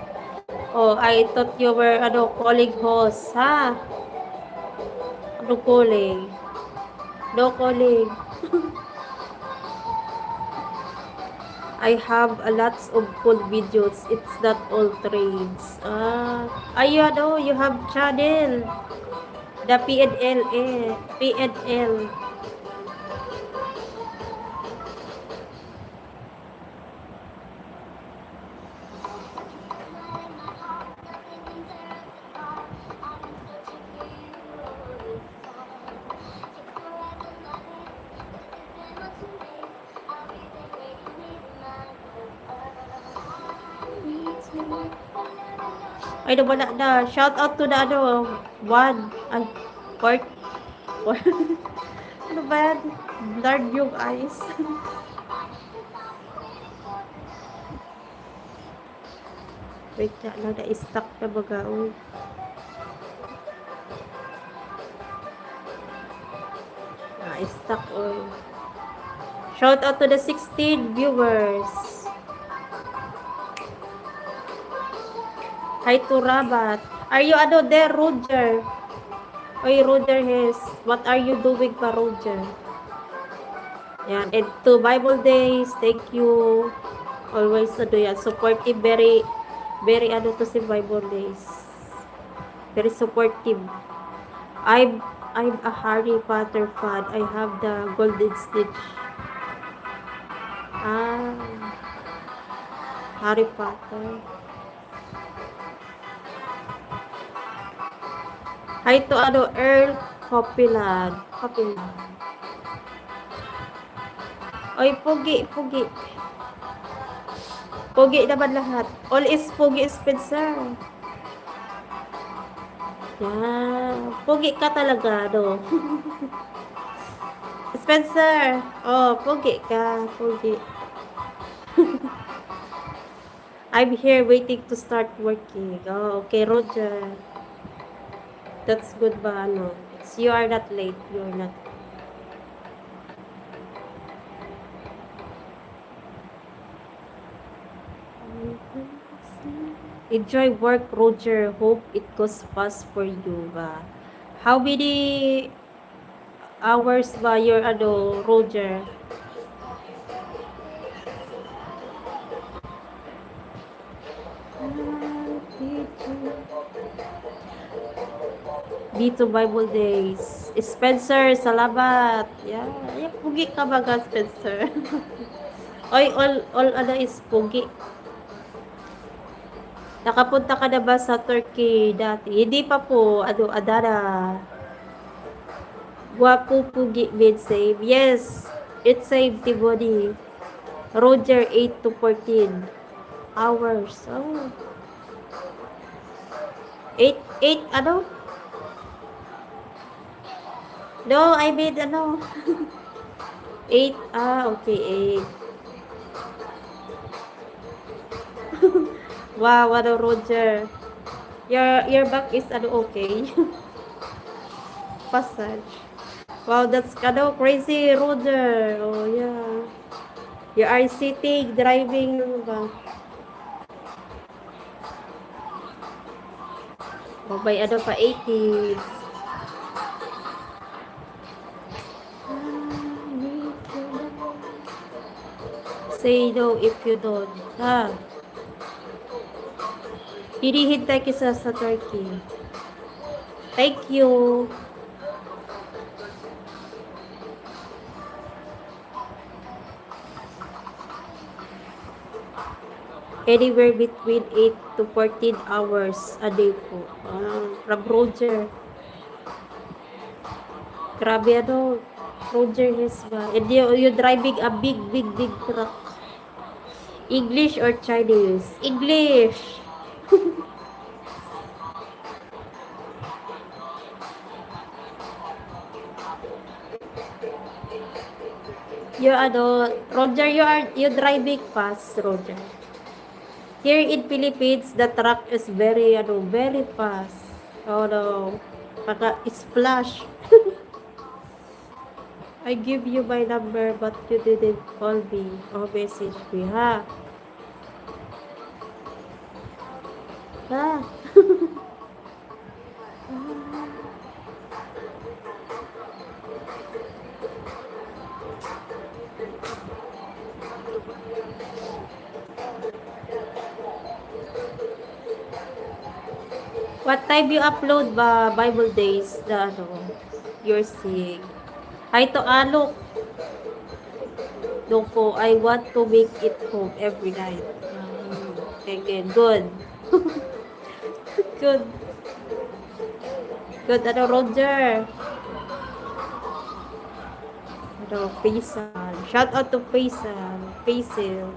Oh, I thought you were, ano, calling host, ha? Ano calling? No calling. I have a lots of cool videos. It's not all trades. Ay, ano, you have channel. The PNL, PNL. Ay, nawala na. Shout out to the ano, one. Ay, part. Ano ba yan? Blurred yung eyes. Wait na lang, na-stuck na baga. Uy. Na-stuck, uy. Shout out to the 16 viewers. Hi to Rabat. Are you ano there, Roger? Oy, Roger Hess. What are you doing pa, Roger? Yan. And to Bible Days, thank you. Always ano yan. Supportive. Very, very ano to si Bible Days. Very supportive. I'm a Harry Potter fan. I have the Golden Snitch. Harry Potter. Hi to ano, Earl Copeland. Oy, pugi. Pugi naman lahat. All is pugi, Spencer. Yan. Pugi ka talaga, no? Spencer. Oh, pugi ka. Pugi. I'm here waiting to start working. Oh, okay, Roger. That's good ba, ano? You are not late. You are not. Enjoy work, Roger. Hope it goes fast for you ba. How many hours ba your Roger? Dito Bible Days. Spencer, salamat. Yeah, pugi ka ba ka, Spencer? Oy, all is pugi. Nakapunta ka na ba sa Turkey dati? Hindi pa po, Adara. Guwapo pugi mid save. Yes, it saved the body. Roger 8 to 14 hours. Oh. 8 No, I made 8, okay, 8. Wow, Roger. Your back is okay. Passage. Wow, that's crazy, Roger. Oh, yeah. You are sitting, driving ba? Oh, may pa, 80. Say no if you don't. Hinihintay kita sa Turkey. Thank you. Anywhere between 8 to 14 hours a day po. From Roger. Grabe Roger Hesba. And you're driving a big truck. English or Chinese? English. Roger, you driving fast, Roger. Here in Philippines, the truck is very fast. Oh no. It's flash. I give you my number but you didn't call me or message me, ha? Ha? What time you upload ba Bible Days na you're seeing? Hi to Alok. Doon po, I want to make it home every night. Okay, good. Good. Good, Roger. Faisal. Shout out to Faisal. Faisal.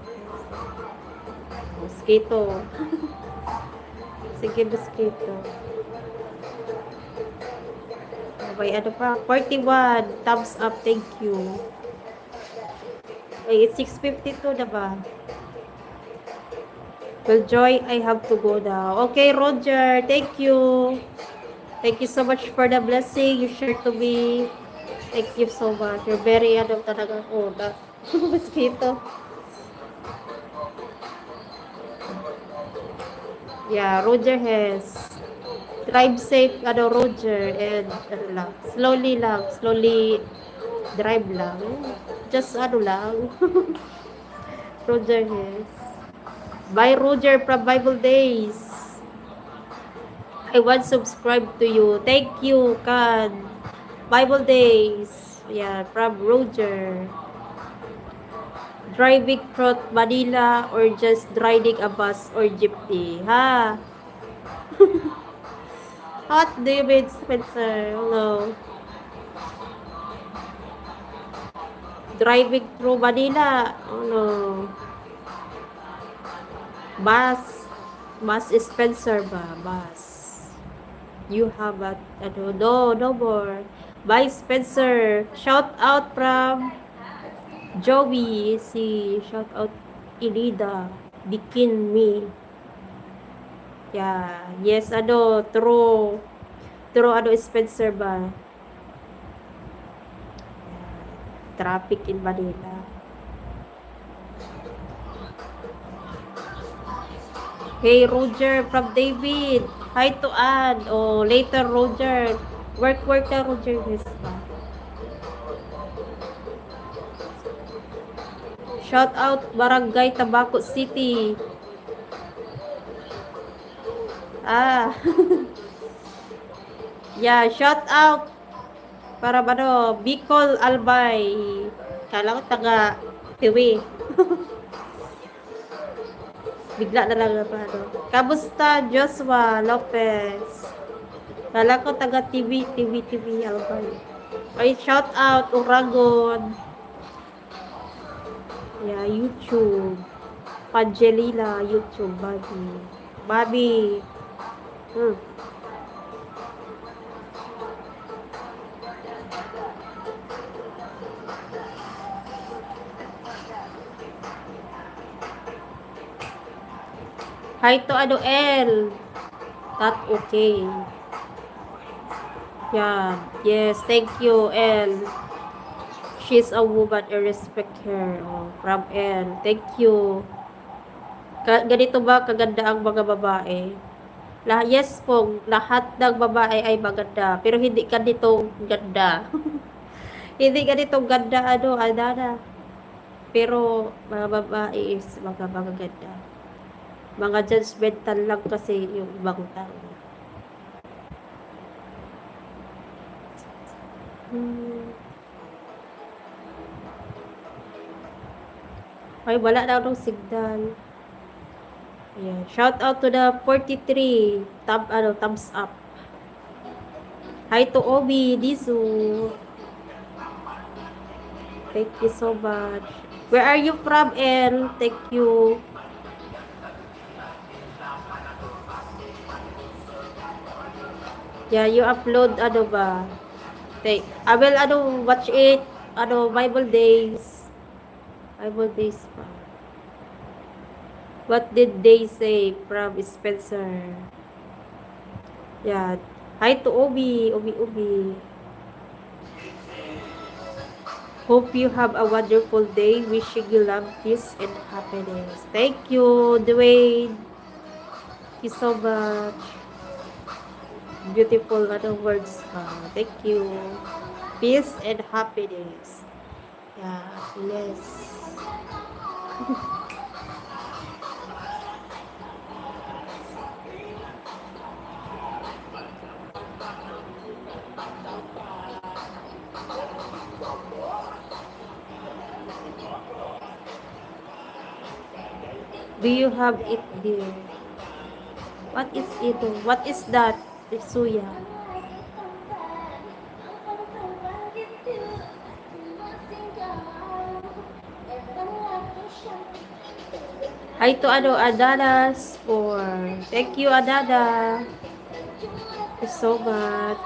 Mosquito. Sige, mosquito. Okay, pa? 41. Thumbs up. Thank you. Okay, it's 6:52 na ba? Well, Joy, I have to go now. Okay, Roger. Thank you. Thank you so much for the blessing you shared to me. Thank you so much. You're very, talaga, mosquito. Yeah, Roger has. Drive safe, Roger, and slowly drive lang. Just, lang. Roger has. Bye, Roger from Bible Days. I want to subscribe to you. Thank you, God. Bible Days. Yeah, from Roger. Driving from Manila or just riding a bus or jeepney, ha? What do you mean, Spencer? Hello. Driving through Manila. Oh no. Bus is Spencer ba? Bus. You have no more. Bye, Spencer. Shout out from Joey. Shout out Ilida. Bikin me. Yeah. Yes, true. True, Spencer ba? Traffic in Manila. Hey, Roger from David. Hi to Ann. Oh, later, Roger. Work na, Roger. Yes, pa. Shout out, Barangay Tabaco City. Ah, yeah, shout out para ano, Bicol Albay. Kala ko taga Tiwi. Bigla na lang ako, ano. Kamusta, Joshua Lopez? Kala ko taga TV Albay. Ay, shout out, Uragon. Yeah, YouTube. Pangelila, YouTube, Bobby. Bobby. Hmm. Hi to ano, L. That okay. Yeah. Yes, thank you, L. She's a woman, I respect her. Oh, from L. Thank you. Ganito ba kaganda ang mga babae? Yes po, lahat ng babae ay maganda. Pero hindi ganito ganda. Hindi ganito ganda, ano, Adana. Pero mga babae is mga ganda. Mga judgmental lang kasi yung ibang tao. Ay, wala na akong signal. Ayan. Shout out to the 43. Thumbs up. Hi to Obi, Dizu. Thank you so much. Where are you from, El? Thank you. Yeah, you upload, ano ba? I will, watch it, Bible Days. Bible Days pa. What did they say from Spencer? Yeah. Hi to Obi. Obi. Hope you have a wonderful day. Wishing you love, peace, and happiness. Thank you, Dwayne. Thank you so much. Beautiful words. Thank you. Peace and happiness. Yeah, yes. Do you have it there? What is it? What is that? Suya. Hi to Adadas for. Thank you, Adada. Thank you so much.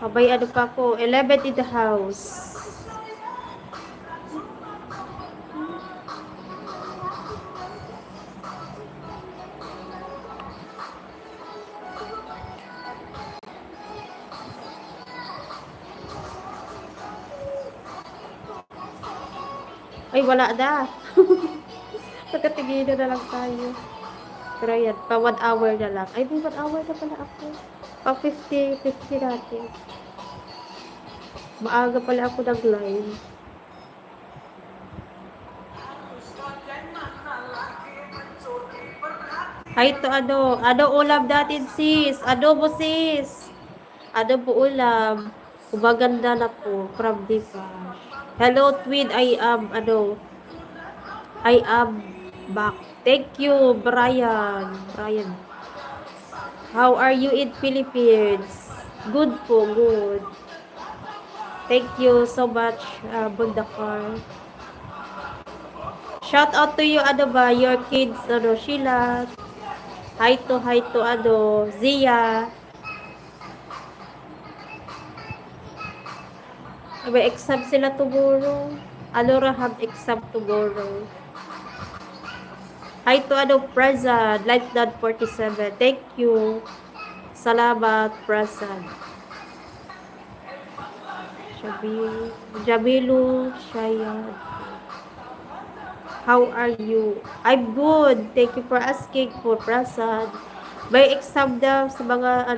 Kabay pa ko. 11 in the house. Ay, wala na. Pagkatigil na lang tayo. Pero yan, pa 1 hour na lang. Ay, may 1 hour na pala ako. Pa 50 natin. Maaga pala ako nag-live. Hi to ulam natin sis. Adobo sis. Adobo ulam. Kumaganda na po from Diva. Hello Tweed, I am back. Thank you Brian. How are you in Philippines? Good po, good. Thank you so much, Bundakar. Shout out to you, your kids, Sheila. Hi to, Zia. May exam sila tomorrow. Alora have exam tomorrow. Hi to Prezad, Light Dad 47. Thank you. Salamat, Prasad. Jabilu Shayad. How are you? I'm good. Thank you for asking for Prasad. May exam daw sa mga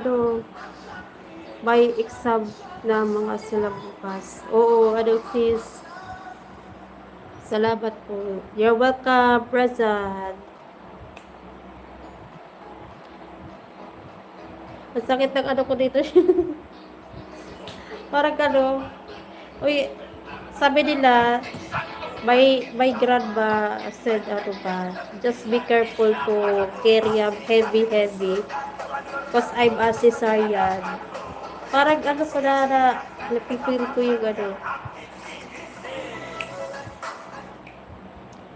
may exam na mga sila bukas. Oo, sis. Salamat po. You're welcome, Prasad. Ang sakit ng ko dito. Parang uy, sabi nila, my grandma said, just be careful to carry a heavy. Because I'm a cesarean. Parang ko na napipil ko yung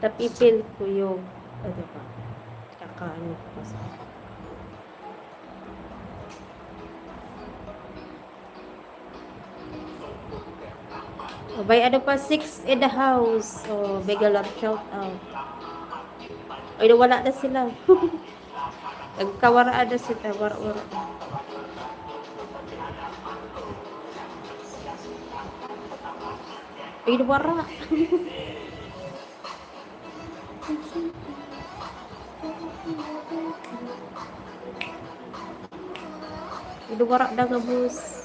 napipil ko yung, ba, kakaano ko kasi. May pa, 6 in the house. Mega love shout out. Ay, wala na sila. Nagkawaraan na sila. Wara-wara. Ay, wara. Ay, wara na nga, boss.